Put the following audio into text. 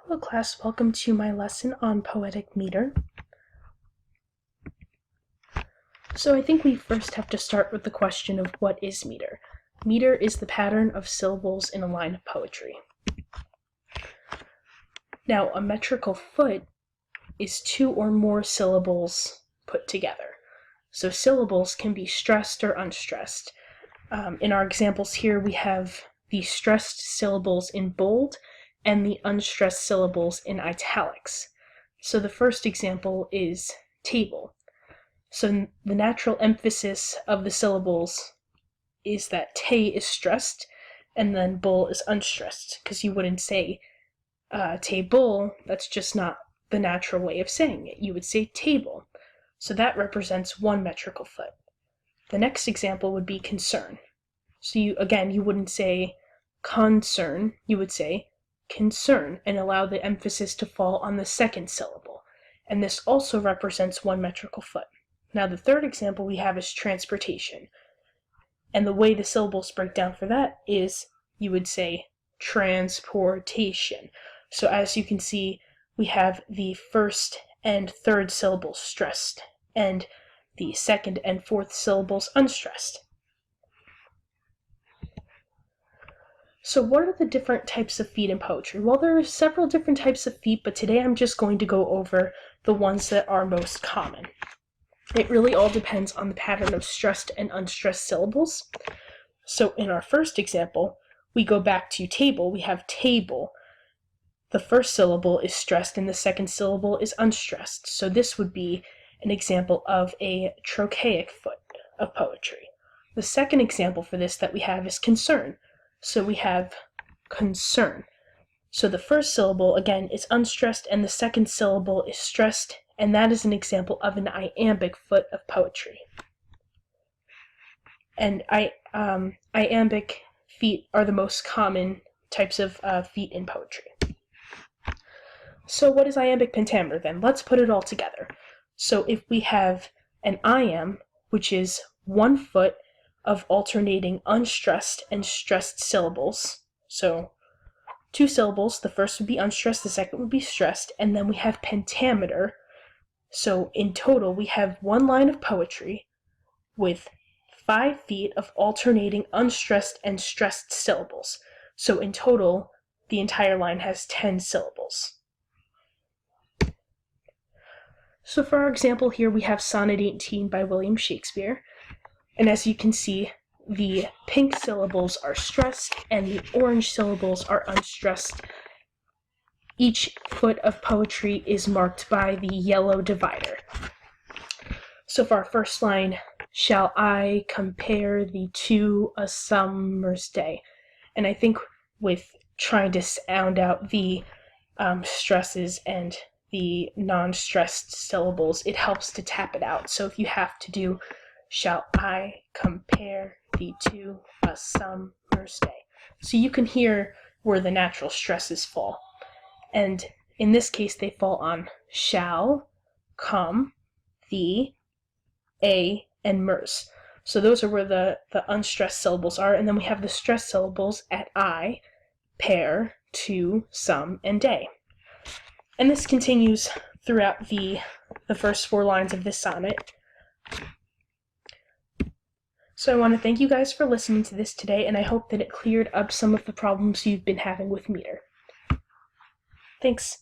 Hello class, welcome to my lesson on Poetic Meter. So I think we first have to start with the question of what is meter. Meter is the pattern of syllables in a line of poetry. Now, a metrical foot is two or more syllables put together. So syllables can be stressed or unstressed. In our examples here, we have the stressed syllables in bold and the unstressed syllables in italics. So the first example is table. So the natural emphasis of the syllables is that te is stressed and then bull is unstressed, because you wouldn't say table. That's just not the natural way of saying it. You would say table. So that represents one metrical foot. The next example would be concern. So you wouldn't say concern, you would say concern and allow the emphasis to fall on the second syllable. And this also represents one metrical foot. Now the third example we have is transportation. And the way the syllables break down for that is you would say transportation. So as you can see, we have the first and third syllables stressed and the second and fourth syllables unstressed. So what are the different types of feet in poetry? Well, there are several different types of feet, but today I'm just going to go over the ones that are most common. It really all depends on the pattern of stressed and unstressed syllables. So in our first example, we go back to table. We have table. The first syllable is stressed and the second syllable is unstressed. So this would be an example of a trochaic foot of poetry. The second example for this that we have is concern. So we have concern. So the first syllable, again, is unstressed and the second syllable is stressed, and that is an example of an iambic foot of poetry. And iambic feet are the most common types of feet in poetry. So what is iambic pentameter then? Let's put it all together. So if we have an iamb, which is 1 foot of alternating unstressed and stressed syllables. So 2 syllables, the first would be unstressed, the second would be stressed, and then we have pentameter. So in total, we have one line of poetry with 5 feet of alternating unstressed and stressed syllables. So in total, the entire line has 10 syllables. So for our example here, we have Sonnet 18 by William Shakespeare. And as you can see, the pink syllables are stressed and the orange syllables are unstressed. Each foot of poetry is marked by the yellow divider. So for our first line, shall I compare thee to a summer's day? And I think with trying to sound out the stresses and the non-stressed syllables, it helps to tap it out. So if you have to do shall I compare thee to a summer's day, so you can hear where the natural stresses fall. And in this case, they fall on shall, come, thee, a, and mers. So those are where the unstressed syllables are. And then we have the stressed syllables at I, pair, to, some, and day. And this continues throughout the first 4 lines of this sonnet. So I want to thank you guys for listening to this today, and I hope that it cleared up some of the problems you've been having with meter. Thanks.